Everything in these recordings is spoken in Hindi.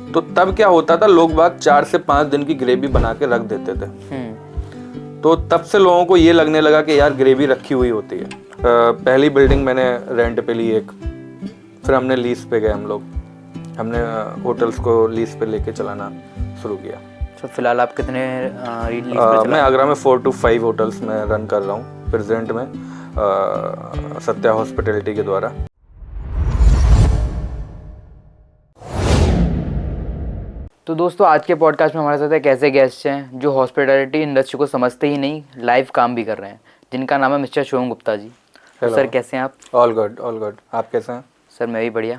तो तब क्या होता था, लोग बाग 4 से 5 दिन की ग्रेवी बना के रख देते थे। तो तब से लोगों को ये लगने लगा कि यार ग्रेवी रखी हुई होती है। पहली बिल्डिंग मैंने रेंट पे ली एक, फिर हमने लीज पे गए हम लोग, हमने होटल्स को लीज पे लेके चलाना शुरू किया। तो फिलहाल आप कितने लीज पे चला? मैं आगरा में 4 to 5 होटल्स में रन कर रहा हूँ प्रेजेंट में, सत्या हॉस्पिटैलिटी के द्वारा। तो दोस्तों, आज के पॉडकास्ट में हमारे साथ एक ऐसे गेस्ट हैं जो हॉस्पिटैलिटी इंडस्ट्री को समझते ही नहीं, लाइव काम भी कर रहे हैं, जिनका नाम है मिस्टर शुभम गुप्ता जी। तो सर कैसे हैं आप? ऑल गुड ऑल गुड, आप कैसे हैं? सर मैं भी बढ़िया।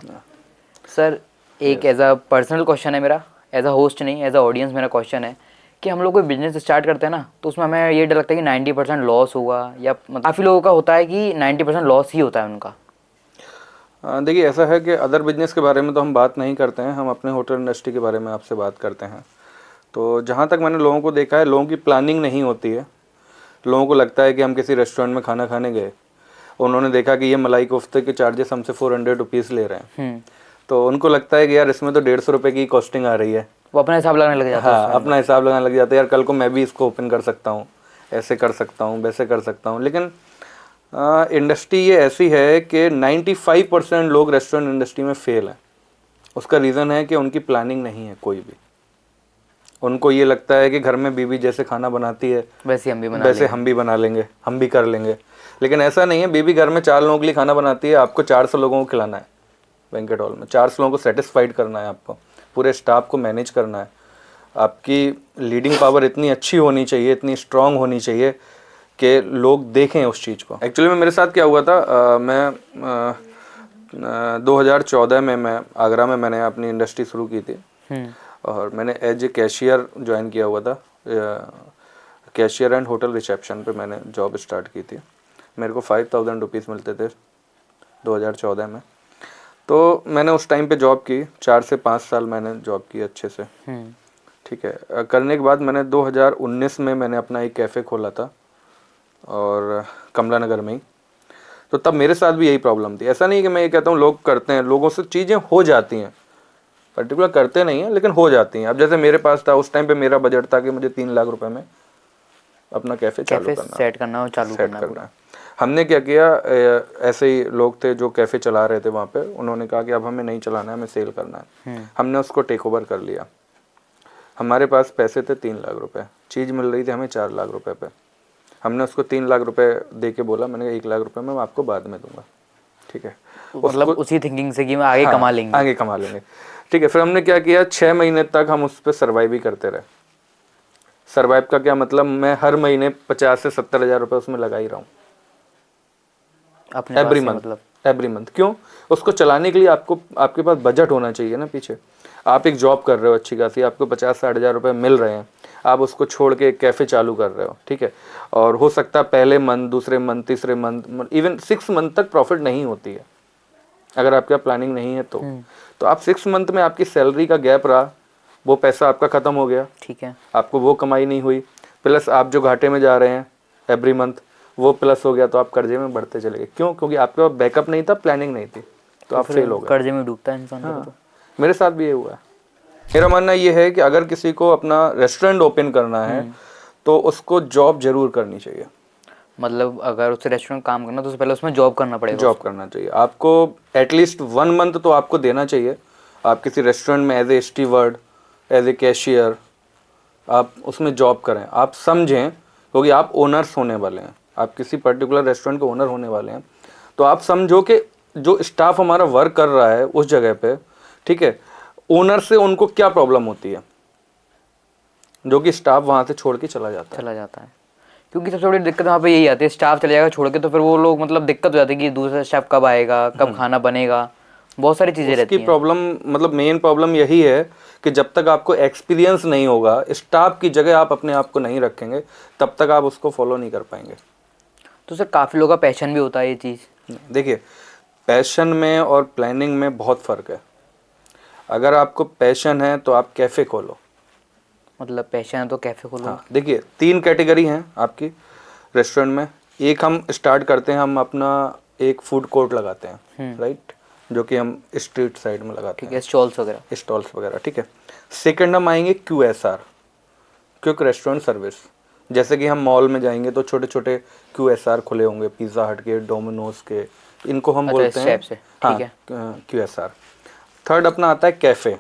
सर एक एज अ पर्सनल क्वेश्चन है मेरा, एज अ होस्ट नहीं, एज अ ऑडियंस मेरा क्वेश्चन है कि हम लोग कोई बिजनेस स्टार्ट करते हैं ना, तो उसमें हमें ये डर लगता है कि 90% लॉस होगा, या काफ़ी लोगों का होता है कि 90% लॉस ही होता है उनका। देखिए, ऐसा है कि अदर बिजनेस के बारे में तो हम बात नहीं करते हैं, हम अपने होटल इंडस्ट्री के बारे में आपसे बात करते हैं। तो जहाँ तक मैंने लोगों को देखा है, लोगों की प्लानिंग नहीं होती है। लोगों को लगता है कि हम किसी रेस्टोरेंट में खाना खाने गए, उन्होंने देखा कि ये मलाई कोफ्ते के चार्जेस हमसे 400 रुपीज़ ले रहे हैं, तो उनको लगता है कि यार इसमें तो 150 रुपये की कॉस्टिंग आ रही है, वो अपना हिसाब लगाने लग जाता है। हाँ, अपना हिसाब लगाने लग जाता है, यार कल को मैं भी इसको ओपन कर सकता हूँ, ऐसे कर सकता हूँ, वैसे कर सकता हूँ। लेकिन इंडस्ट्री ये ऐसी है कि 95% लोग रेस्टोरेंट इंडस्ट्री में फेल हैं। उसका रीज़न है कि उनकी प्लानिंग नहीं है कोई भी। उनको ये लगता है कि घर में बीवी जैसे खाना बनाती है वैसे हम भी बना लेंगे, हम भी कर लेंगे। लेकिन ऐसा नहीं है। बीवी घर में 4 लोगों के लिए खाना बनाती है, आपको 400 लोगों को खिलाना है बैंक्वेट हॉल में, 400 लोगों को सेटिस्फाइड करना है, आपको पूरे स्टाफ को मैनेज करना है। आपकी लीडिंग पावर इतनी अच्छी होनी चाहिए, इतनी स्ट्रांग होनी चाहिए कि लोग देखें उस चीज़ को। एक्चुअली में मेरे साथ क्या हुआ था, मैं 2014 में मैं आगरा में मैंने अपनी इंडस्ट्री शुरू की थी, और मैंने एज ए कैशियर ज्वाइन किया हुआ था। कैशियर एंड होटल रिसेप्शन पे मैंने जॉब स्टार्ट की थी। मेरे को 5000 रुपीज़ मिलते थे 2014 में। तो मैंने उस टाइम पे जॉब की, 4 से 5 साल मैंने जॉब की अच्छे से। ठीक है। करने के बाद मैंने 2019 में मैंने अपना एक कैफ़े खोला था, और कमला नगर में ही। तो तब मेरे साथ भी यही प्रॉब्लम थी। ऐसा नहीं कि मैं ये कहता हूँ लोग करते हैं, लोगों से चीज़ें हो जाती हैं, पर्टिकुलर करते नहीं हैं लेकिन हो जाती हैं। अब जैसे मेरे पास था उस टाइम पे, मेरा बजट था कि मुझे 3 लाख रुपए में अपना कैफ़े चालू करना, सेट करना और चालू करना है। हमने क्या किया, ऐसे ही लोग थे जो कैफ़े चला रहे थे वहाँ पे, उन्होंने कहा कि अब हमें नहीं चलाना है, हमें सेल करना है। हमने उसको टेक ओवर कर लिया। हमारे पास पैसे थे 3 लाख रुपए, चीज़ मिल रही थी हमें 4 लाख रुपए पे। हमने उसको 3 लाख रुपए दे के बोला, मैंने कहा 1 लाख रुपए मैं आपको बाद में दूंगा। ठीक है, मतलब उसी थिंकिंग से कि मैं आगे कमा लेंगे, आगे कमा लेंगे। ठीक है। फिर हमने क्या किया, 6 महीने तक हम उस पर सर्वाइव ही करते रहे। सर्वाइव का क्या मतलब, मैं हर महीने 50 से 70 हज़ार रुपये उसमें लगा ही रहा हूँ एवरी मंथ। मतलब एवरी मंथ क्यों? उसको चलाने के लिए आपको, आपके पास बजट होना चाहिए ना पीछे। आप एक जॉब कर रहे हो अच्छी खासी, आपको 50-60 हज़ार रुपये मिल रहे हैं, आप उसको छोड़ के एक कैफ़े चालू कर रहे हो। ठीक है। और हो सकता है पहले मंथ, दूसरे मंथ, तीसरे मंथ, इवन 6 मंथ तक प्रॉफिट नहीं होती है अगर आपके पास प्लानिंग नहीं है तो आप 6 मंथ में आपकी सैलरी का गैप रहा, वो पैसा आपका ख़त्म हो गया। ठीक है। आपको वो कमाई नहीं हुई, प्लस आप जो घाटे में जा रहे हैं एवरी मंथ, वो प्लस हो गया, तो आप कर्जे में बढ़ते चले गए। क्यों? क्योंकि आपके पास बैकअप नहीं था, प्लानिंग नहीं थी, तो आप फेल हो गए। कर्जे में डूबता है इंसान। हाँ, मेरे साथ भी ये हुआ है। मेरा मानना ये है कि अगर किसी को अपना रेस्टोरेंट ओपन करना है तो उसको जॉब जरूर करनी चाहिए। मतलब अगर उससे रेस्टोरेंट काम करना तो उससे पहले उसमें जॉब करना पड़ेगा। जॉब करना चाहिए आपको, एटलीस्ट 1 मंथ तो आपको देना चाहिए। आप किसी रेस्टोरेंट में as a steward, as a cashier, आप उसमें जॉब करें, आप समझें, क्योंकि आप ओनर्स होने वाले हैं, आप किसी पर्टिकुलर रेस्टोरेंट के ओनर होने वाले हैं। तो आप समझो कि जो स्टाफ हमारा वर्क कर रहा है उस जगह पे, ठीक है, ओनर से उनको क्या प्रॉब्लम होती है, जो कि स्टाफ वहाँ से छोड़ के चला जाता है। क्योंकि सबसे बड़ी दिक्कत वहाँ पे यही आती है, स्टाफ चले जाएगा छोड़ के, तो फिर वो लोग मतलब दिक्कत हो जाती है कि दूसरा स्टाफ कब आएगा, कब खाना बनेगा, बहुत सारी चीज़ें रहती हैं। प्रॉब्लम, मतलब मेन प्रॉब्लम यही है कि जब तक आपको एक्सपीरियंस नहीं होगा, स्टाफ की जगह आप अपने आप को नहीं रखेंगे, तब तक आप उसको फॉलो नहीं कर पाएंगे। तो सर काफ़ी लोगों का पैशन भी होता है ये चीज़। देखिए, पैशन में और प्लानिंग में बहुत फ़र्क है। अगर आपको पैशन है तो आप कैफ़े खोलो। मतलब पैशन है तो कैफ़े खोलो। हाँ, देखिए 3 कैटेगरी हैं आपकी रेस्टोरेंट में। एक हम स्टार्ट करते हैं, हम अपना एक फूड कोर्ट लगाते हैं, राइट। जो कि हम स्ट्रीट साइड में लगाते ठीक है, स्टॉल्स वगैरह। हैं, स्टॉल्स वगैरह, ठीक है। सेकंड हम आएंगे QSR, क्विक रेस्टोरेंट सर्विस। जैसे कि हम मॉल में जाएंगे तो छोटे छोटे QSR खुले होंगे, पिज़्ज़ा हट के, डोमिनोज के, इनको हम बोलते इस हैं, टाइप से, हाँ, ठीक है। QSR। थर्ड अपना आता है कैफ़े।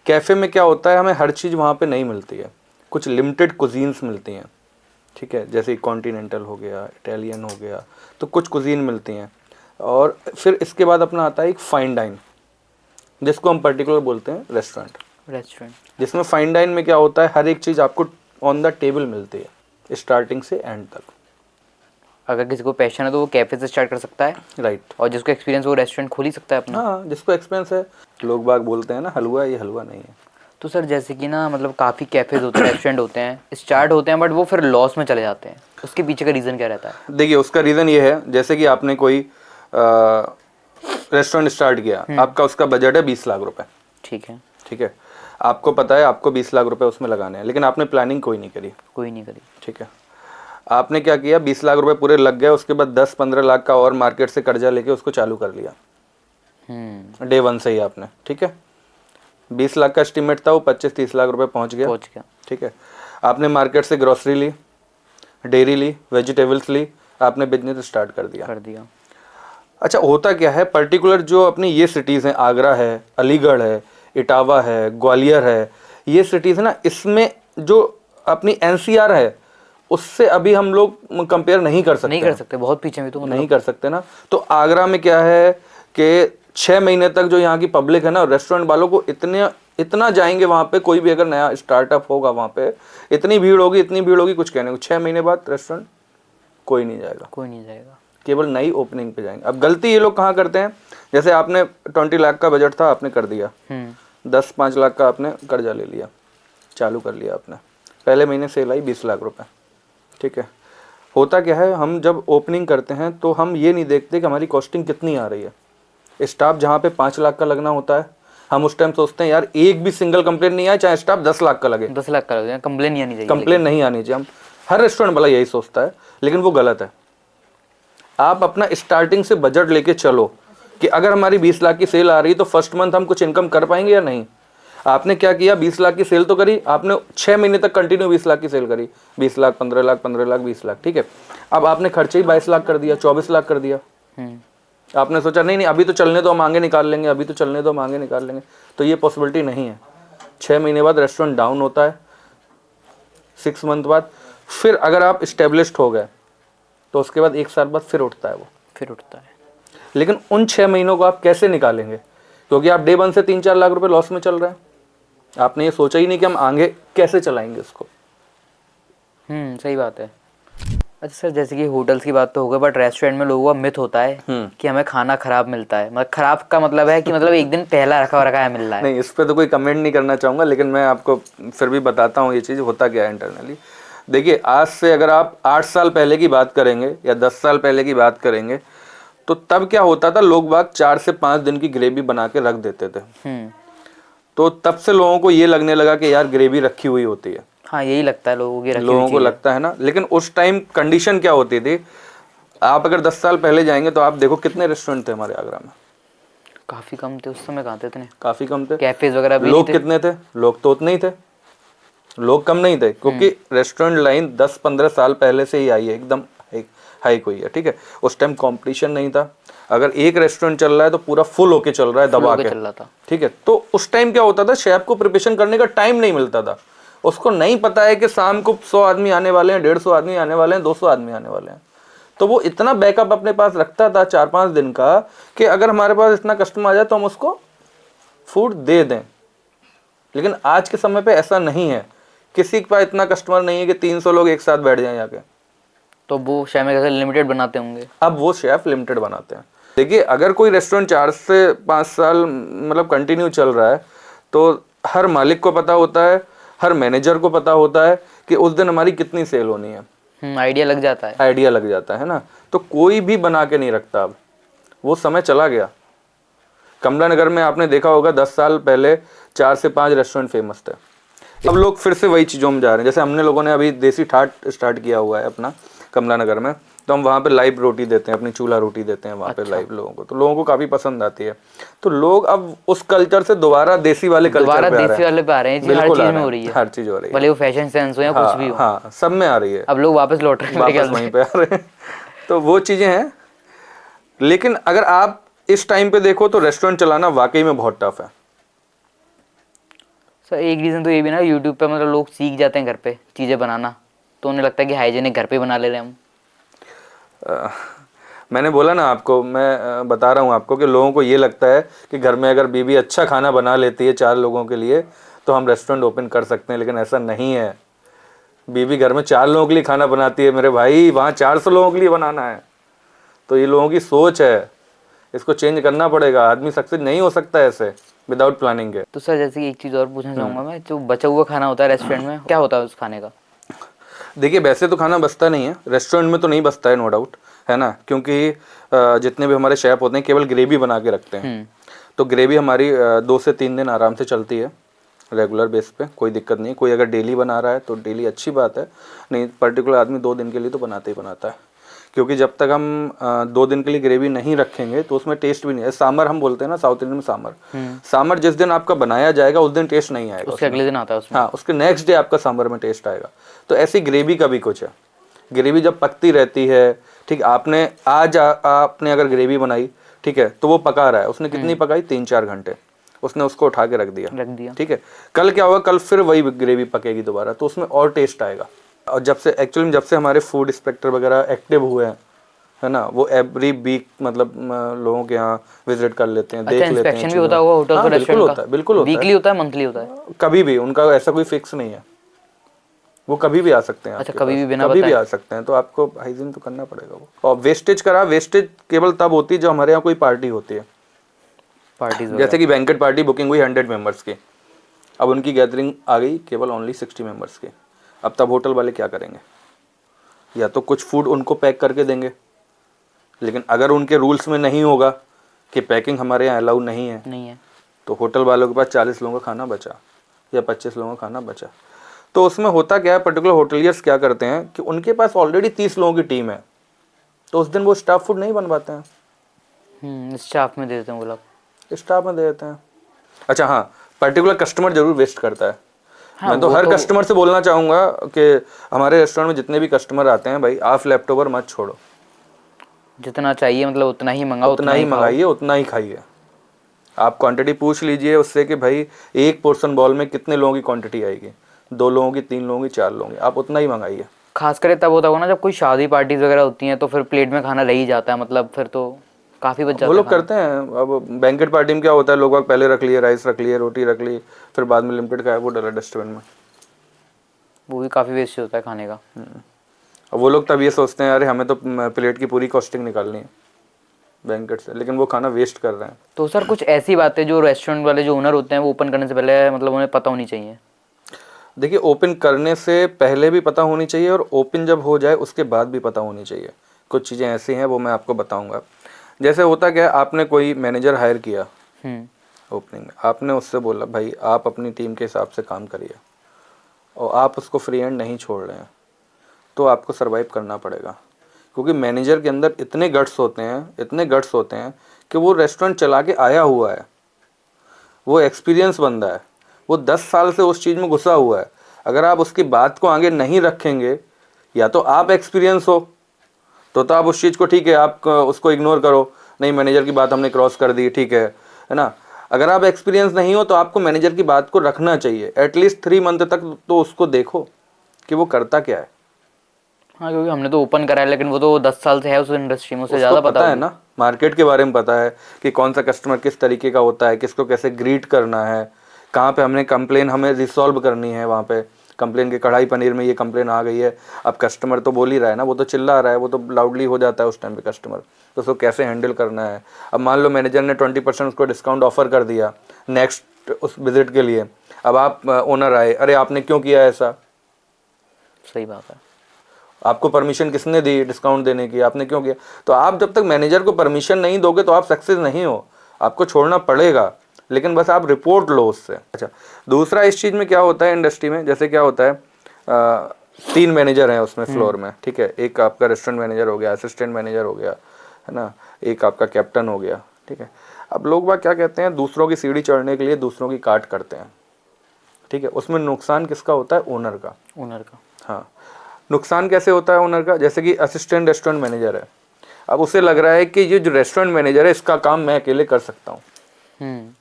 कैफ़े में क्या होता है, हमें हर चीज़ वहाँ पे नहीं मिलती है, कुछ लिमिटेड कुजीन्स मिलती हैं, ठीक है, जैसे कॉन्टिनेंटल हो गया, इटालियन हो गया, तो कुछ कुजीन मिलती हैं। और फिर इसके बाद अपना आता है एक फाइन डाइन, जिसको हम पर्टिकुलर बोलते हैं रेस्टोरेंट। रेस्टोरेंट। जिसमें फाइन डाइन में क्या होता है, हर एक चीज़ आपको ऑन द टेबल मिलती है स्टार्टिंग से एंड तक। अगर किसी को पैशन है तो वो कैफे से स्टार्ट कर सकता है, राइट। और जिसको एक्सपीरियंस वो रेस्टोरेंट खोल ही सकता है अपना। हाँ, जिसको एक्सपीरियंस है। लोग बाग बोलते हैं ना हलवा, ये हलवा नहीं है। तो सर जैसे कि ना मतलब काफ़ी कैफ़ेज होते हैं, रेस्टोरेंट होते हैं, स्टार्ट होते हैं बट वो फिर लॉस में चले जाते हैं, उसके पीछे का रीज़न क्या रहता है? देखिए, उसका रीज़न ये है, जैसे कि आपने कोई रेस्टोरेंट स्टार्ट किया, आपका उसका बजट है 20 लाख रुपए, ठीक है। ठीक है, आपको पता है आपको 20 लाख रुपए उसमें लगाने हैं, लेकिन आपने प्लानिंग कोई नहीं करी, कोई नहीं करी। ठीक है। आपने क्या किया, 20 लाख रुपए पूरे लग गए, उसके बाद 10-15 लाख का और मार्केट से कर्जा लेके उसको चालू कर लिया डे 1 से ही आपने, ठीक है। 20 लाख का एस्टीमेट था, वो 25-30 लाख रुपए पहुंच गया, ठीक है। आपने मार्केट से ग्रोसरी ली, डेयरी ली, वेजिटेबल्स ली, आपने बिजनेस स्टार्ट कर दिया। अच्छा, होता क्या है, पर्टिकुलर जो अपनी ये सिटीज़ हैं, आगरा है, अलीगढ़ है, इटावा है, ग्वालियर है, ये सिटीज़ है ना, इसमें जो अपनी NCR है उससे अभी हम लोग कंपेयर नहीं कर सकते, बहुत पीछे में, तो नहीं कर सकते ना। तो आगरा में क्या है कि 6 महीने तक जो यहाँ की पब्लिक है ना, रेस्टोरेंट वालों को इतना जाएंगे वहाँ पे, कोई भी अगर नया स्टार्टअप होगा वहाँ पे इतनी भीड़ होगी, कुछ कहने को 6 महीने बाद रेस्टोरेंट कोई नहीं जाएगा, केवल नई ओपनिंग पे जाएंगे। अब गलती ये लोग कहाँ करते हैं, जैसे आपने 20 लाख का बजट था, आपने कर दिया, 10-5 लाख का आपने कर्जा ले लिया, चालू कर लिया आपने, पहले महीने सेल आई 20 लाख रुपए, ठीक है। होता क्या है, हम जब ओपनिंग करते हैं तो हम ये नहीं देखते कि हमारी कॉस्टिंग कितनी आ रही है। स्टाफ जहाँ पे 5 लाख का लगना होता है, हम उस टाइम सोचते हैं यार एक भी सिंगल कंप्लेन नहीं आए, चाहे स्टाफ 10 लाख का लगे, 10 लाख का लगे, कंप्लेन नहीं आनी चाहिए, नहीं आनी चाहिए। हम हर रेस्टोरेंट वाला यही सोचता है, लेकिन वो गलत है। आप अपना स्टार्टिंग से बजट लेके चलो कि अगर हमारी 20 लाख की सेल आ रही है तो फर्स्ट मंथ हम कुछ इनकम कर पाएंगे या नहीं। आपने क्या किया, 20 लाख की सेल तो करी आपने, 6 महीने तक कंटिन्यू 20 लाख की सेल करी, 20 लाख, 15 लाख, 15 लाख, 20 लाख, ठीक है। अब आपने खर्चे ही 22 लाख कर दिया, 24 लाख कर दिया। आपने सोचा नहीं अभी तो चलने दो, हम आगे निकाल लेंगे, तो ये पॉसिबिलिटी नहीं है। 6 महीने बाद रेस्टोरेंट डाउन होता है, 6 मंथ बाद फिर अगर आप इस्टेब्लिश्ड हो गए तो उसके बाद 1 साल बाद फिर उठता है। लेकिन उन 6 महीनों को आप कैसे निकालेंगे, क्योंकि आप डे 1 से 3-4 लाख रुपए लॉस में चल रहे हैं। आपने ये सोचा ही नहीं कि हम आगे कैसे चलाएंगे उसको। सही बात है। अच्छा सर, जैसे कि होटल्स की बात तो हो गई, बट रेस्टोरेंट में लोगों का मिथ होता है कि हमें खाना खराब मिलता है। मतलब खराब का मतलब है कि मतलब एक दिन पहला रखा मिल रहा है। नहीं, इस पर तो कोई कमेंट नहीं करना चाहूँगा, लेकिन मैं आपको फिर भी बताता हूँ ये चीज़ होता क्या है इंटरनली। देखिए, आज से अगर आप 8 साल पहले की बात करेंगे या 10 साल पहले की बात करेंगे तो तब क्या होता था, लोग बाग 4 से 5 दिन की ग्रेवी बना के रख देते थे। तो तब से लोगों को ये लगने लगा कि यार ग्रेवी रखी हुई होती है। हाँ, यही लगता है लोगों को लगता है ना। लेकिन उस टाइम कंडीशन क्या होती थी, आप अगर 10 साल पहले जाएंगे तो आप देखो कितने रेस्टोरेंट थे हमारे आगरा में। काफ़ी कम थे उस समय, कहाँ थे इतने, काफ़ी कम थे। कैफेज वगैरह भी लोग कितने थे, लोग तो उतने ही थे, लोग कम नहीं थे, क्योंकि रेस्टोरेंट लाइन 10-15 साल पहले से ही आई है, एकदम हाइक हुई है, ठीक है। उस टाइम कंपटीशन नहीं था, अगर एक रेस्टोरेंट चल रहा है तो पूरा फुल होके चल रहा है, दबा के चल रहा था, ठीक है। तो उस टाइम क्या होता था, शेफ को प्रिपरेशन करने का टाइम नहीं मिलता था। उसको नहीं पता है कि शाम को 100 आदमी आने वाले हैं, 150 आदमी आने वाले हैं, 200 आदमी आने वाले हैं, तो वो इतना बैकअप अपने पास रखता था 4-5 दिन का कि अगर हमारे पास इतना कस्टमर आ जाए तो हम उसको फूड दे दें। लेकिन आज के समय पे ऐसा नहीं है, किसी के पास इतना कस्टमर नहीं है कि 300 लोग एक साथ बैठ जाएं जाके। तो वो शेफ कैसे लिमिटेड बनाते होंगे, अब वो शेफ लिमिटेड बनाते हैं। देखिए, अगर कोई रेस्टोरेंट 4 से 5 साल मतलब कंटिन्यू चल रहा है तो हर मालिक को पता होता है, हर मैनेजर को पता होता है कि उस दिन हमारी कितनी सेल होनी है। आइडिया लग जाता है ना। तो कोई भी बना के नहीं रखता, अब वो समय चला गया। कमला नगर में आपने देखा होगा 10 साल पहले 4 से 5 रेस्टोरेंट फेमस थे। अब लोग फिर से वही चीज़ों में जा रहे हैं। जैसे हमने लोगों ने अभी देसी ठाट स्टार्ट किया हुआ है अपना कमला नगर में, तो हम वहाँ पे लाइव रोटी देते हैं, अपनी चूल्हा रोटी देते हैं वहाँ पे अच्छा। लाइव लोगों को, तो लोगों को काफ़ी पसंद आती है। तो लोग अब उस कल्चर से दोबारा देसी वाले कल्चर दोबारा पे आ रहे देसी हैं। वाले पे आ रहे हैं जी, हर बिल्कुल आ चीज रहे में हो हैं, रही है, हर चीज़ हो रही भले है। वो फैशन सेंस हो या कुछ भी हाँ हो, हाँ, सब में आ रही है, अब लोग वापस लौट रहे हैं मेरे वापस ख्याल वहीं से। पे आ रहे हैं। तो वो चीज़ें हैं। लेकिन अगर आप इस टाइम पे देखो तो रेस्टोरेंट चलाना वाकई में बहुत टफ है। सर एक रीज़न तो ये भी ना, यूट्यूब पे मतलब लोग सीख जाते हैं घर पे चीज़ें बनाना, तो उन्हें लगता है कि हाइजीनिक घर पे बना ले रहे हैं हम। अ, मैंने बोला ना आपको, मैं बता रहा हूँ आपको कि लोगों को ये लगता है कि घर में अगर बीवी अच्छा खाना बना लेती है 4 लोगों के लिए तो हम रेस्टोरेंट ओपन कर सकते हैं, लेकिन ऐसा नहीं है। बीवी घर में 4 लोगों के लिए खाना बनाती है मेरे भाई, वहाँ 400 लोगों के लिए बनाना है। तो ये लोगों की सोच है, इसको चेंज करना पड़ेगा। आदमी सक्सेस नहीं हो सकता ऐसे विदाउट प्लानिंग के। तो सर जैसे कि एक चीज़ और पूछना चाहूँगा मैं, जो बचा हुआ खाना होता है रेस्टोरेंट में, क्या होता है उस खाने का? देखिए वैसे तो खाना बचता नहीं है रेस्टोरेंट में, तो नहीं बचता है नो डाउट, है ना, क्योंकि जितने भी हमारे शेफ होते हैं केवल ग्रेवी बना के रखते हैं। तो ग्रेवी हमारी 2 से 3 दिन आराम से चलती है रेगुलर बेस पे, कोई दिक्कत नहीं। कोई अगर डेली बना रहा है तो डेली अच्छी बात है, नहीं पर्टिकुलर आदमी 2 दिन के लिए तो बनाता ही बनाता है। क्योंकि जब तक हम 2 दिन के लिए ग्रेवी नहीं रखेंगे तो उसमें टेस्ट भी नहीं है। सांबर हम बोलते हैं ना साउथ इंडियन में, सांबर, सांबर जिस दिन आपका बनाया जाएगा उस दिन टेस्ट नहीं आएगा उसके उसमें। अगले दिन आता है उसमें। हाँ, उसके नेक्स्ट डे आपका सांबर में टेस्ट आएगा। तो ऐसी ग्रेवी का भी कुछ है। ग्रेवी जब पकती रहती है, ठीक, आपने आज आपने अगर ग्रेवी बनाई, ठीक है, तो वो पका रहा है, उसने कितनी पकाई, 3-4 घंटे उसने उसको उठा के रख दिया, ठीक है। कल क्या होगा, कल फिर वही ग्रेवी पकेगी दोबारा, तो उसमें और टेस्ट आएगा। और जब से एक्चुअली जब से हमारे फूड इंस्पेक्टर वगैरह एक्टिव हुए हैं, है ना, वो एवरी वीक मतलब लोगों के यहाँ विजिट कर लेते हैं, अच्छा, देख लेते हैं इंस्पेक्शन भी चीज़ों। होता होगा होटल हाँ और बिल्कुल रेस्टोरेंट होता का? है, बिल्कुल होता है। वीकली होता है, मंथली होता है? कभी भी, उनका ऐसा कोई फिक्स नहीं है, वो कभी भी आ सकते हैं अच्छा, आपके कभी पास, भी बिना कभी भी बताए? आ सकते हैं। तो आपको हाइजीन तो करना पड़ेगा वो। और वेस्टेज केवल तब होती है जब हमारे यहाँ कोई पार्टी होती है। पार्टीज जैसे वगैरह? कि बैंकेट पार्टी बुकिंग हुई 100 मेंबर्स की, अब उनकी गैदरिंग आ गई केवल ओनली 60 मेंबर्स की। अब तब होटल वाले क्या करेंगे, या तो कुछ फूड उनको पैक करके देंगे, लेकिन अगर उनके रूल्स में नहीं होगा कि पैकिंग हमारे यहाँ अलाउ नहीं है, नहीं है। तो होटल वालों के पास 40 लोगों का खाना बचा या 25 लोगों का खाना बचा। तो उसमें होता क्या है, पर्टिकुलर होटलियर्स क्या करते हैं कि उनके पास ऑलरेडी 30 लोगों की टीम है, तो उस दिन वो स्टाफ फूड नहीं बनवाते हैं, स्टाफ में दे देते हैं वो लोग। स्टाफ में दे देते हैं। अच्छा हाँ, पर्टिकुलर कस्टमर जरूर वेस्ट करता है। हाँ मैं तो वो हर तो, कस्टमर से बोलना चाहूँगा कि हमारे रेस्टोरेंट में जितने भी कस्टमर आते हैं भाई, आप लेफ्ट ओवर मत छोड़ो, जितना चाहिए मतलब उतना ही मंगाओ, उतना उतना ही ही खाओ। मंगाइए, उतना ही खाइए। आप क्वांटिटी पूछ लीजिए उससे कि भाई एक पोर्शन बॉल में कितने लोगों की क्वांटिटी आएगी, 2 लोगों की, 3 लोगों की, 4 लोगों की, आप उतना ही मंगाइए। खासकर तब होता होगा ना जब कोई शादी पार्टीज वगैरह होती हैं, तो फिर प्लेट में खाना रह ही जाता है, मतलब फिर तो काफ़ी बच वो जाता है लोग खाना। करते हैं। अब बैंकेट पार्टी में क्या होता है, लोग बाग पहले रख लिए, राइस रख लिए, रोटी रख ली, फिर बाद में लिमिटेड खाया, वो डला डस्टबिन में। वो भी काफ़ी वेस्ट होता है खाने का। अब वो लोग तब ये सोचते हैं अरे हमें तो प्लेट की पूरी कॉस्टिंग निकालनी है बैंकेट से, लेकिन वो खाना वेस्ट कर रहे हैं। तो सर कुछ ऐसी बातें जो रेस्टोरेंट वाले जो ओनर होते हैं वो ओपन करने से पहले मतलब उन्हें पता होनी चाहिए? देखिए, ओपन करने से पहले भी पता होनी चाहिए और ओपन जब हो जाए उसके बाद भी पता होनी चाहिए। कुछ चीज़ें ऐसी हैं वो मैं आपको बताऊंगा। जैसे होता क्या है, आपने कोई मैनेजर हायर किया ओपनिंग में, आपने उससे बोला भाई आप अपनी टीम के हिसाब से काम करिए, और आप उसको फ्री हैंड नहीं छोड़ रहे हैं, तो आपको सर्वाइव करना पड़ेगा। क्योंकि मैनेजर के अंदर इतने गट्स होते हैं, इतने गट्स होते हैं कि वो रेस्टोरेंट चला के आया हुआ है, वो एक्सपीरियंस बंदा है, वो 10 साल से उस चीज़ में घुसा हुआ है। अगर आप उसकी बात को आगे नहीं रखेंगे, या तो आप एक्सपीरियंस हो तो आप उस चीज़ को, ठीक है, आप उसको इग्नोर करो, नहीं मैनेजर की बात हमने क्रॉस कर दी, ठीक है ना। अगर आप एक्सपीरियंस नहीं हो तो आपको मैनेजर की बात को रखना चाहिए, एटलीस्ट 3 मंथ तक तो उसको देखो कि वो करता क्या है। हाँ, क्योंकि हमने तो ओपन करा है, लेकिन वो तो 10 साल से है उस इंडस्ट्री में, उससे उसको ज़्यादा पता पता है होगी। ना, मार्केट के बारे में पता है कि कौन सा कस्टमर किस तरीके का होता है, किसको कैसे ग्रीट करना है, कहाँ पे हमने कंप्लेन हमें रिसॉल्व करनी है। वहाँ पे कंप्लेन के कढ़ाई पनीर में ये कंप्लेन आ गई है, अब कस्टमर तो बोल ही रहा है ना, वो तो चिल्ला रहा है, वो तो लाउडली हो जाता है उस टाइम पे कस्टमर, तो उसको कैसे हैंडल करना है। अब मान लो मैनेजर ने 20% उसको डिस्काउंट ऑफर कर दिया नेक्स्ट उस विजिट के लिए, अब आप ओनर आए, अरे आपने क्यों किया ऐसा, सही बात है। आपको परमिशन किसने दी डिस्काउंट देने की, आपने क्यों किया। तो आप जब तक मैनेजर को परमिशन नहीं दोगे तो आप सक्सेस नहीं हो, आपको छोड़ना पड़ेगा, लेकिन बस आप रिपोर्ट लो उससे। अच्छा, दूसरा इस चीज़ में क्या होता है इंडस्ट्री में, जैसे क्या होता है 3 मैनेजर हैं उसमें फ्लोर में, ठीक है। एक आपका रेस्टोरेंट मैनेजर हो गया, असिस्टेंट मैनेजर हो गया, है ना, एक आपका कैप्टन हो गया, ठीक है। अब लोग बाग क्या कहते हैं, दूसरों की सीढ़ी चढ़ने के लिए दूसरों की काट करते हैं, ठीक है। उसमें नुकसान किसका होता है? ओनर का। ओनर का। हाँ, नुकसान कैसे होता है ओनर का? जैसे कि असिस्टेंट रेस्टोरेंट मैनेजर है, अब उसे लग रहा है कि ये जो रेस्टोरेंट मैनेजर है इसका काम मैं अकेले कर सकता हूँ,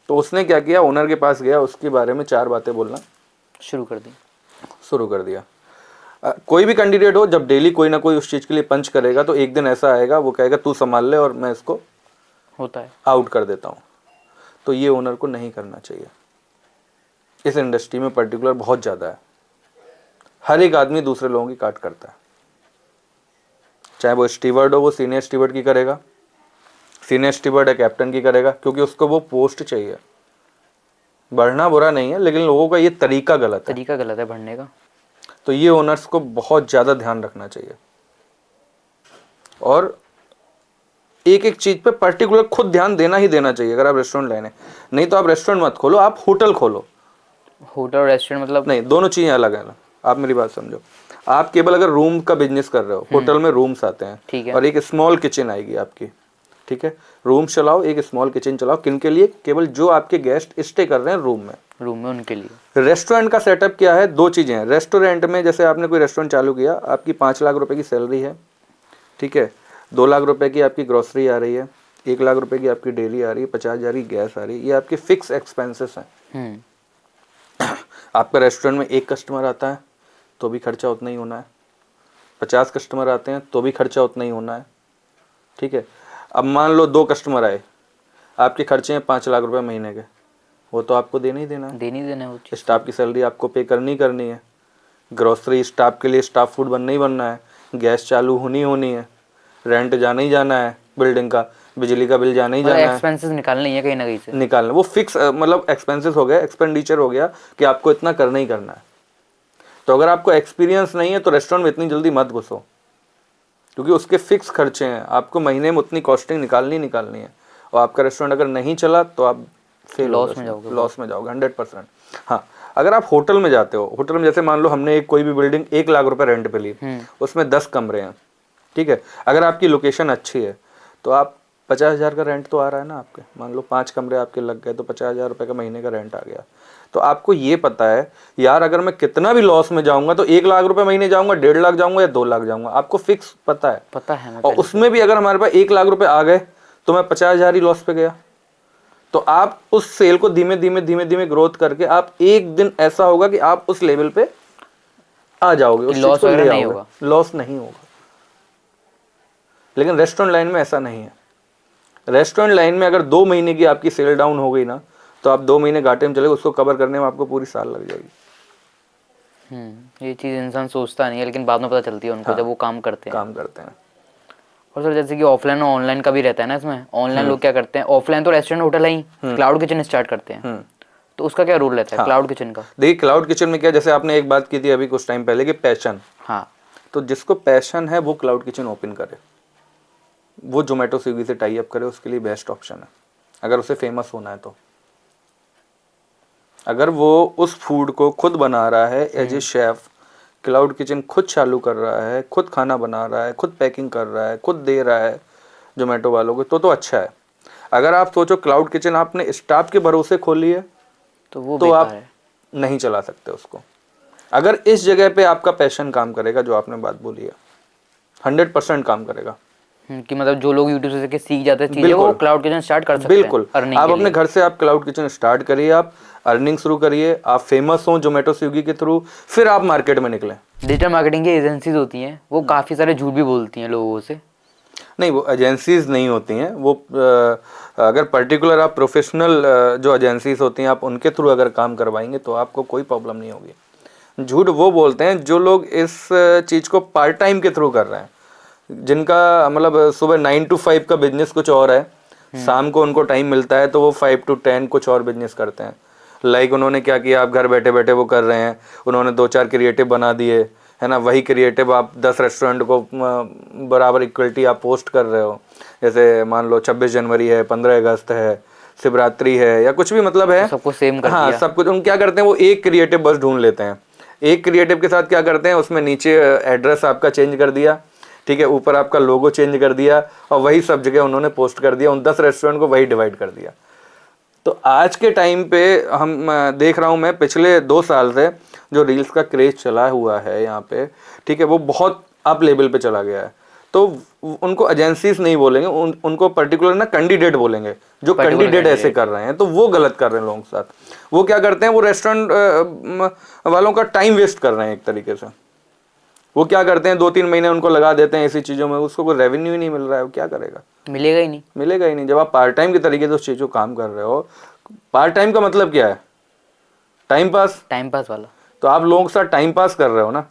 तो उसने क्या किया, ओनर के पास गया, उसके बारे में 4 बातें बोलना शुरू कर दी। शुरू कर दिया। कोई भी कैंडिडेट हो, जब डेली कोई ना कोई उस चीज़ के लिए पंच करेगा तो एक दिन ऐसा आएगा वो कहेगा तू संभाल ले और मैं इसको होता है आउट कर देता हूँ। तो ये ओनर को नहीं करना चाहिए। इस इंडस्ट्री में पर्टिकुलर बहुत ज़्यादा है, हर एक आदमी दूसरे लोगों की काट करता है। चाहे वो स्टीवर्ड हो, वो सीनियर स्टीवर्ड की करेगा, सीनियर स्टीवर्ड है कैप्टन की करेगा, क्योंकि उसको वो पोस्ट चाहिए। बढ़ना बुरा नहीं है, लेकिन लोगों का ये तरीका गलत है। तरीका गलत है बढ़ने का। तो ये ओनर्स को बहुत ज़्यादा ध्यान रखना चाहिए और एक एक चीज़ पे पर्टिकुलर खुद ध्यान देना ही देना चाहिए अगर आप रेस्टोरेंट लेने। नहीं तो आप रेस्टोरेंट मत खोलो, आप होटल खोलो। होटल और रेस्टोरेंट मतलब नहीं, दोनों चीज़ें अलग है ना, आप मेरी बात समझो। आप केवल अगर रूम का बिजनेस कर रहे हो, होटल में रूम्स आते हैं, ठीक है। और एक स्मॉल किचन आएगी आपकी, ठीक है। रूम चलाओ, एक स्मॉल किचन चलाओ, किन के लिए? केवल जो आपके गेस्ट स्टे कर रहे हैं रूम में उनके लिए। रेस्टोरेंट का सेटअप क्या है? 2 चीज़ें हैं। रेस्टोरेंट में जैसे आपने कोई रेस्टोरेंट चालू किया, आपकी 5 लाख रुपए की सैलरी है, ठीक है, 2 लाख रुपए की आपकी ग्रोसरी आ रही है, 1 लाख रुपए की आपकी डेली आ रही है, 50,000 की गैस आ रही है, ये आपके फिक्स एक्सपेंसेस हैं। आपका रेस्टोरेंट में 1 कस्टमर आता है तो भी खर्चा उतना ही होना है, 50 कस्टमर आते हैं तो भी खर्चा उतना ही होना है, ठीक है। अब मान लो 2 कस्टमर आए, आपके खर्चे हैं 5 लाख रुपए महीने के, वो तो आपको देना ही देना है। वो चीज़। स्टाफ की सैलरी आपको पे करनी है, ग्रोसरी स्टाफ के लिए स्टाफ फूड बनना ही बनना है, गैस चालू होनी है, रेंट जाना ही जाना है, बिल्डिंग का बिजली का बिल जाना ही जाना है, एक्सपेंसेस निकालने ही है कहीं ना कहीं से। निकालना। वो फिक्स मतलब एक्सपेंसेस हो गया, एक्सपेंडिचर हो गया कि आपको इतना करना ही करना है। तो अगर आपको एक्सपीरियंस नहीं है तो रेस्टोरेंट में इतनी जल्दी मत घुसो, क्योंकि उसके फिक्स खर्चे हैं, आपको महीने में उतनी कॉस्टिंग निकालनी है। और आपका रेस्टोरेंट अगर नहीं चला तो आप लॉस में जाओगे 100%। हाँ, अगर आप होटल में जाते हो, होटल में जैसे मान लो हमने एक कोई भी बिल्डिंग 1 लाख रुपए रेंट पे ली, उसमें 10 कमरे हैं, ठीक है। अगर आपकी लोकेशन अच्छी है तो आप 50,000 का रेंट तो आ रहा है ना आपके, मान लो 5 कमरे आपके लग गए तो 50,000 रुपये का महीने का रेंट आ गया। तो आपको ये पता है यार, अगर मैं कितना भी लॉस में जाऊंगा तो 1 लाख रुपए महीने जाऊंगा, 1.5 लाख जाऊंगा या 2 लाख जाऊंगा, आपको फिक्स पता है। और उसमें भी अगर हमारे पास 1 लाख रुपए आ गए तो मैं 50,000 ही लॉस पे गया। तो आप उस सेल को धीमे धीमे ग्रोथ करके आप एक दिन ऐसा होगा कि आप उस लेवल पे आ जाओगे, उस चीज को ले आओगे, लॉस नहीं होगा। लेकिन रेस्टोरेंट लाइन में ऐसा नहीं है। रेस्टोरेंट लाइन में अगर 2 महीने की आपकी सेल डाउन हो गई ना, तो आप 2 महीने घाटे में चले, उसको कवर करने में आपको पूरी साल लग जाएगी। ये चीज़ इंसान सोचता नहीं है, लेकिन बाद में पता चलती है उनको। हाँ, जब वो काम करते हैं। और सर जैसे कि ऑफलाइन और ऑनलाइन का भी रहता है ना इसमें। ऑनलाइन लोग क्या करते हैं, ऑफलाइन तो रेस्टोरेंट होटल ही क्लाउड किचन स्टार्ट करते हैं, तो उसका क्या रूल रहता है? क्लाउड किचन का देखिए, क्लाउड किचन में क्या, जैसे आपने एक बात की थी अभी कुछ टाइम पहले कि पैशन, हाँ, तो जिसको पैशन है वो क्लाउड किचन ओपन करे, वो जोमेटो स्विगी से टाई अप करे, उसके लिए बेस्ट ऑप्शन है अगर उसे फेमस होना है। तो अगर वो उस फूड को खुद बना रहा है as a chef, cloud kitchen खुद चालू कर रहा है, खुद खाना बना रहा है, खुद पैकिंग कर रहा है, खुद दे रहा है जोमेटो वालों को, तो अच्छा है। अगर आप सोचो क्लाउड किचन आपने स्टाफ के भरोसे खोली है तो आप नहीं चला सकते उसको। अगर इस जगह पे आपका पैशन काम करेगा, जो आपने बात बोली है, 100% काम करेगा। कि मतलब जो लोग यूट्यूब से सीख जाते हैं चीजें, वो क्लाउड किचन स्टार्ट कर सकते हैं। बिल्कुल, आप अपने घर से आप क्लाउड किचन स्टार्ट करिए, आप अर्निंग शुरू करिए, आप फेमस हो जोमेटो स्विगी के थ्रू, फिर आप मार्केट में निकलें। डिजिटल मार्केटिंग की एजेंसीज होती हैं, वो काफ़ी सारे झूठ भी बोलती हैं लोगों से। नहीं, वो एजेंसीज नहीं होती हैं, वो अगर पर्टिकुलर आप प्रोफेशनल जो एजेंसीज होती हैं आप उनके थ्रू अगर काम करवाएंगे तो आपको कोई प्रॉब्लम नहीं होगी। झूठ वो बोलते हैं जो लोग इस चीज़ को पार्ट टाइम के थ्रू कर रहे हैं, जिनका मतलब सुबह 9 to 5 का बिजनेस कुछ और है, शाम को उनको टाइम मिलता है तो वो 5 to 10 कुछ और बिजनेस करते हैं। लाइक उन्होंने क्या किया, आप घर बैठे बैठे वो कर रहे हैं, उन्होंने 2-4 क्रिएटिव बना दिए, है ना, वही क्रिएटिव आप 10 रेस्टोरेंट को बराबर इक्वलिटी आप पोस्ट कर रहे हो। जैसे मान लो 26 जनवरी है, 15 अगस्त है, शिवरात्रि है, या कुछ भी मतलब है, सबको सेम कर हाँ, दिया। सब कुछ। उन क्या करते हैं, वो एक क्रिएटिव बस ढूंढ लेते हैं, एक क्रिएटिव के साथ क्या करते हैं, उसमें नीचे एड्रेस आपका चेंज कर दिया, ठीक है, ऊपर आपका लोगो चेंज कर दिया और वही सब जगह उन्होंने पोस्ट कर दिया, उन 10 रेस्टोरेंट को वही डिवाइड कर दिया। तो आज के टाइम पे हम देख रहा हूँ मैं पिछले 2 साल से जो रील्स का क्रेज चला हुआ है यहाँ पे, ठीक है, वो बहुत अप लेवल पे चला गया है। तो उनको एजेंसीज नहीं बोलेंगे, उनको पर्टिकुलर ना कैंडिडेट बोलेंगे, जो कैंडिडेट ऐसे कर रहे हैं, तो वो गलत कर रहे हैं लोगों के साथ। वो क्या करते हैं, वो रेस्टोरेंट वालों का टाइम वेस्ट कर रहे हैं एक तरीके से। वो क्या करते हैं, 2-3 महीने उनको लगा देते हैं ऐसी चीज़ों में, उसको कोई रेवेन्यू ही नहीं मिल रहा है, वो क्या करेगा? मिलेगा ही नहीं, मिलेगा ही नहीं। जब आप पार्ट टाइम के तरीके से उस चीज़ को काम कर रहे हो, पार्ट टाइम का मतलब क्या है? टाइम पास वाला। तो आप लोगों के साथ टाइम पास कर रहे हो ना,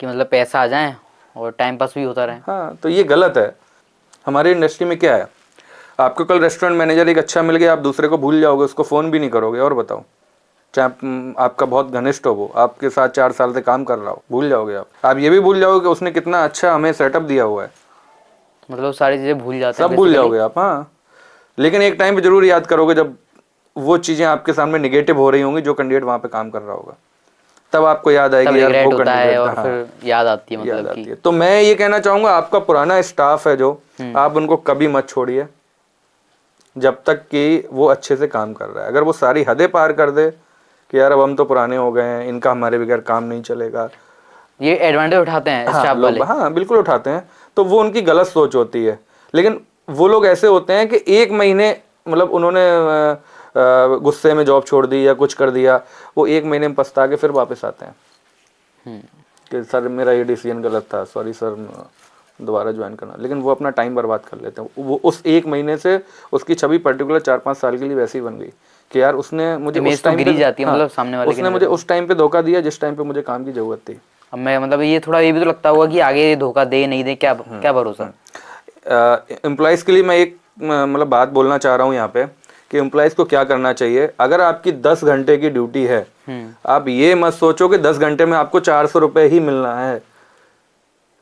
कि मतलब पैसा आ जाए और टाइम पास भी होता रहे। हाँ, तो ये गलत है। हमारी इंडस्ट्री में क्या है, आपको कल रेस्टोरेंट मैनेजर एक अच्छा मिल गया, आप दूसरे को भूल जाओगे, उसको फ़ोन भी नहीं करोगे। और बताओ, चाहे आपका बहुत घनिष्ठ हो, वो आपके साथ 4 साल से काम कर रहा हो, भूल जाओगे आप ये भी भूल जाओगे कि उसने कितना अच्छा हमें सेटअप दिया हुआ है। मतलब सारी चीज़ें भूल जाते हैं, सब भूल जाओगे आप, हाँ। लेकिन एक टाइम पे जरूर याद करोगे जब वो चीज़ें आपके सामने निगेटिव हो रही होंगी, जो कैंडिडेट वहाँ पे काम कर रहा होगा, तब आपको याद आएगी यार वो कैंडिडेट, और फिर याद आती है, मतलब याद आती है। तो मैं ये कहना चाहूँगा, आपका पुराना स्टाफ है जो, आप उनको कभी मत छोड़िए जब तक कि वो अच्छे से काम कर रहा है। अगर वो सारी हदें पार कर दे कि यार अब हम तो पुराने हो गए हैं, इनका हमारे बगैर काम नहीं चलेगा, ये एडवांटेज उठाते हैं स्टाफ वाले। हाँ बिल्कुल उठाते हैं, तो वो उनकी गलत सोच होती है। लेकिन वो लोग ऐसे होते हैं कि 1 महीने, मतलब उन्होंने गुस्से में जॉब छोड़ दी या कुछ कर दिया, वो 1 महीने में पछता के फिर वापस आते हैं कि सर मेरा ये डिसीजन गलत था, सॉरी सर, दोबारा ज्वाइन करना। लेकिन वो अपना टाइम बर्बाद कर लेते हैं। वो उस 1 महीने से उसकी छवि पर्टिकुलर 4-5 साल के लिए वैसी बन गई कि यार उसने मुझे उस टाइम पे, जाती है, मतलब सामने वाले उसने मुझे उस टाइम पे धोखा दिया जिस टाइम पे मुझे काम की जरूरत थी। अब मैं मतलब ये थोड़ा ये भी तो लगता होगा कि आगे धोखा दे नहीं दे, क्या भरोसा। एम्प्लॉयज़ के लिए मैं एक मतलब बात बोलना चाह रहा हूँ यहाँ पे कि एम्प्लॉयज़ को क्या करना चाहिए। अगर आपकी 10 घंटे की ड्यूटी है, आप ये मत सोचो कि 10 घंटे में आपको 400 रुपये ही मिलना है।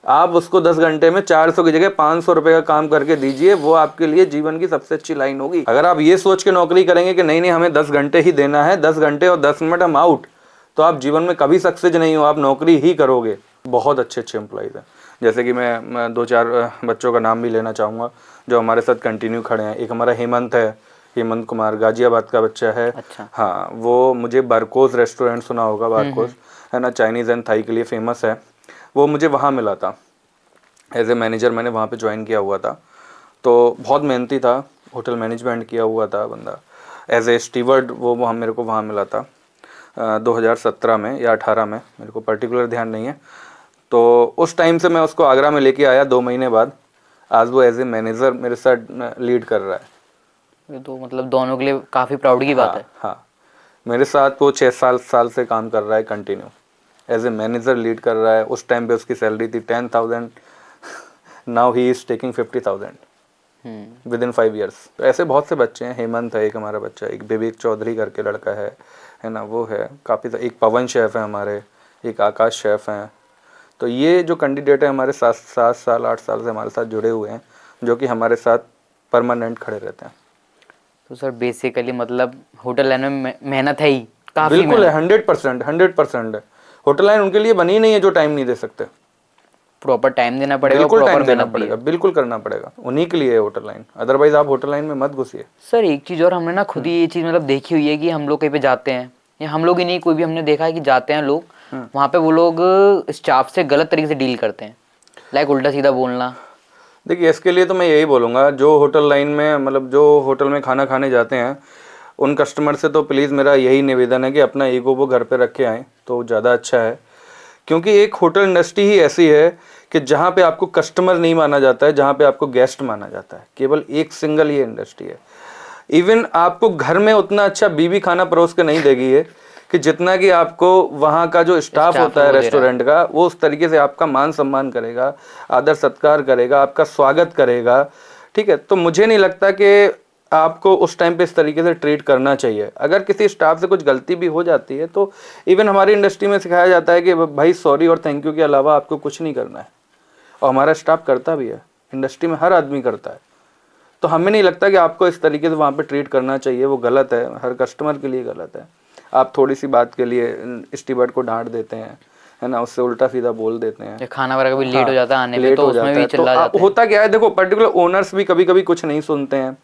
आप उसको 10 घंटे में 400 की जगह 500 रुपये का काम करके दीजिए, वो आपके लिए जीवन की सबसे अच्छी लाइन होगी। अगर आप ये सोच के नौकरी करेंगे कि नहीं नहीं हमें 10 घंटे ही देना है, 10 घंटे और 10 मिनट हम आउट, तो आप जीवन में कभी सक्सेस नहीं हो, आप नौकरी ही करोगे। बहुत अच्छे अच्छे एम्प्लॉयज़ हैं, जैसे कि मैं 2-4 बच्चों का नाम भी लेना चाहूँगा जो हमारे साथ कंटिन्यू खड़े हैं। एक हमारा हेमंत है, हेमंत कुमार, गाजियाबाद का बच्चा है। अच्छा। हाँ, वो मुझे बारकोस रेस्टोरेंट सुना होगा, बारकोस है ना, चाइनीज़ एंड थाई के लिए फेमस है। वो मुझे वहाँ मिला था एज ए मैनेजर, मैंने वहाँ पे ज्वाइन किया हुआ था। तो बहुत मेहनती था, होटल मैनेजमेंट किया हुआ था बंदा। एज ए स्टीवर्ड वो वहाँ मेरे को वहाँ मिला था 2017 में या 18 में, मेरे को पर्टिकुलर ध्यान नहीं है। तो उस टाइम से मैं उसको आगरा में लेके आया 2 महीने बाद। आज वो एज ए मैनेजर मेरे साथ लीड कर रहा है। ये तो मतलब दोनों के लिए काफ़ी प्राउड की बात है। हाँ, मेरे साथ वो 6 साल से काम कर रहा है continue, as a manager lead कर रहा है। उस टाइम पे उसकी सैलरी थी 10,000, now he is taking 50,000 with in 5 years. तो ऐसे बहुत से बच्चे हैं। हेमंत है एक हमारा बच्चा, एक विवेक चौधरी करके लड़का है ना, वो है काफ़ी। एक पवन शेफ़ है हमारे, एक आकाश शेफ़ हैं। तो ये जो कैंडिडेट है हमारे 7 साल 8 साल से हमारे साथ जुड़े हुए हैं, जो कि हमारे साथ परमानेंट खड़े रहते हैं। तो सर बेसिकली मतलब होटल लाइन में मेहनत है ही, काफ़ी बिल्कुल है, 100% है। होटल लाइन उनके लिए बनी नहीं है जो टाइम नहीं दे सकते। प्रॉपर टाइम देना पड़ेगा, बिल्कुल टाइम प्रॉपर देना मेहनत भी पड़ेगा, है। बिल्कुल करना पड़ेगा, उन्हीं के लिए है होटल लाइन। अदरवाइज आप होटल लाइन में मत घुसिए। सर एक चीज़ और, हमने ना खुद ही ये चीज़ मतलब देखी हुई है कि हम लोग कहीं पे जाते हैं, या हम लोग ही नहीं, कोई भी हमने देखा है कि जाते हैं लोग, वहाँ पे वो लोग स्टाफ से गलत तरीके से डील करते हैं, लाइक उल्टा सीधा बोलना। देखिए, इसके लिए तो मैं यही बोलूँगा, जो होटल लाइन में मतलब जो होटल में खाना खाने जाते हैं, उन कस्टमर से तो प्लीज़ मेरा यही निवेदन है कि अपना ईगो वो घर पे रख के आएँ तो ज़्यादा अच्छा है। क्योंकि एक होटल इंडस्ट्री ही ऐसी है कि जहाँ पे आपको कस्टमर नहीं माना जाता है, जहाँ पे आपको गेस्ट माना जाता है। केवल एक सिंगल ये इंडस्ट्री है। इवन आपको घर में उतना अच्छा बीवी खाना परोस के नहीं देगी है कि जितना कि आपको वहाँ का जो स्टाफ होता है रेस्टोरेंट का, वो उस तरीके से आपका मान सम्मान करेगा, आदर सत्कार करेगा, आपका स्वागत करेगा। ठीक है, तो मुझे नहीं लगता कि आपको उस टाइम पे इस तरीके से ट्रीट करना चाहिए। अगर किसी स्टाफ से कुछ गलती भी हो जाती है तो इवन हमारी इंडस्ट्री में सिखाया जाता है कि भाई सॉरी और थैंक यू के अलावा आपको कुछ नहीं करना है, और हमारा स्टाफ करता भी है, इंडस्ट्री में हर आदमी करता है। तो हमें नहीं लगता कि आपको इस तरीके से वहाँ पे ट्रीट करना चाहिए, वो गलत है, हर कस्टमर के लिए गलत है। आप थोड़ी सी बात के लिए स्टीवर्ड को डांट देते हैं, है ना, उससे उल्टा सीधा बोल देते हैं, ये खाना वगैरह कभी लेट हाँ, हो जाता है आने में लेट तो हो उसमें जाता भी है। तो चिल्ला जाते हैं। होता क्या है, देखो पर्टिकुलर ओनर्स भी कभी कभी कुछ नहीं सुनते हैं,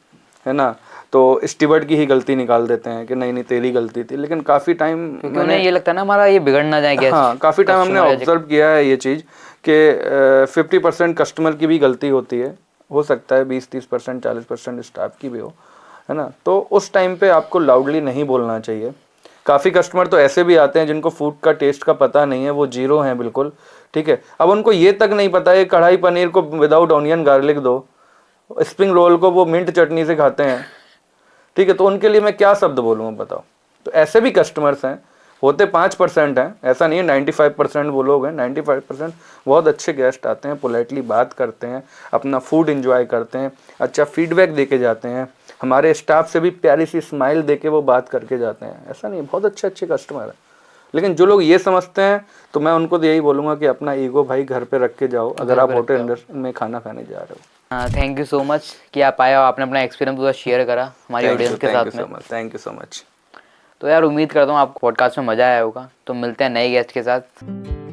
है ना, तो स्टीवर्ड की ही गलती निकाल देते हैं कि नहीं नहीं तेरी गलती थी। लेकिन काफ़ी टाइम क्योंकि उन्हें ये लगता है ना हमारा ये बिगड़ ना जाए गेस्ट। हाँ, काफ़ी टाइम हमने ऑब्जर्व किया है ये चीज़ कि 50% कस्टमर की भी गलती होती हो सकता है 20-30%, 40% स्टाफ की भी हो, है ना। तो उस टाइम पे आपको लाउडली नहीं बोलना चाहिए। काफ़ी कस्टमर तो ऐसे भी आते हैं जिनको फूड का टेस्ट का पता नहीं है, वो जीरो हैं बिल्कुल, ठीक है। अब उनको ये तक नहीं पता है कढ़ाई पनीर को विदाउट ऑनियन गार्लिक दो, स्प्रिंग रोल को वो मिंट चटनी से खाते हैं, ठीक है। तो उनके लिए मैं क्या शब्द बोलूँ बताओ। तो ऐसे भी कस्टमर्स हैं, होते 5% हैं, ऐसा नहीं है 95% वो लोग हैं। 95% बहुत अच्छे गेस्ट आते हैं, पोलाइटली बात करते हैं, अपना फूड एंजॉय करते हैं, अच्छा फीडबैक दे के जाते हैं, हमारे स्टाफ से भी प्यारी सी स्माइल दे के वो बात करके जाते हैं। ऐसा नहीं, बहुत अच्छे अच्छे कस्टमर हैं। लेकिन जो लोग ये समझते हैं तो मैं उनको यही बोलूँगा कि अपना ईगो भाई घर पे रख के जाओ अगर आप होटल इंडस्ट्री में खाना खाने जा रहे हो। थैंक यू सो मच कि आप आए और आपने अपना एक्सपीरियंस पूरा शेयर करा हमारी ऑडियंस के साथ में। Thank you so much. तो यार उम्मीद करता हूँ आपको पॉडकास्ट में मज़ा आया होगा। तो मिलते हैं नए गेस्ट के साथ।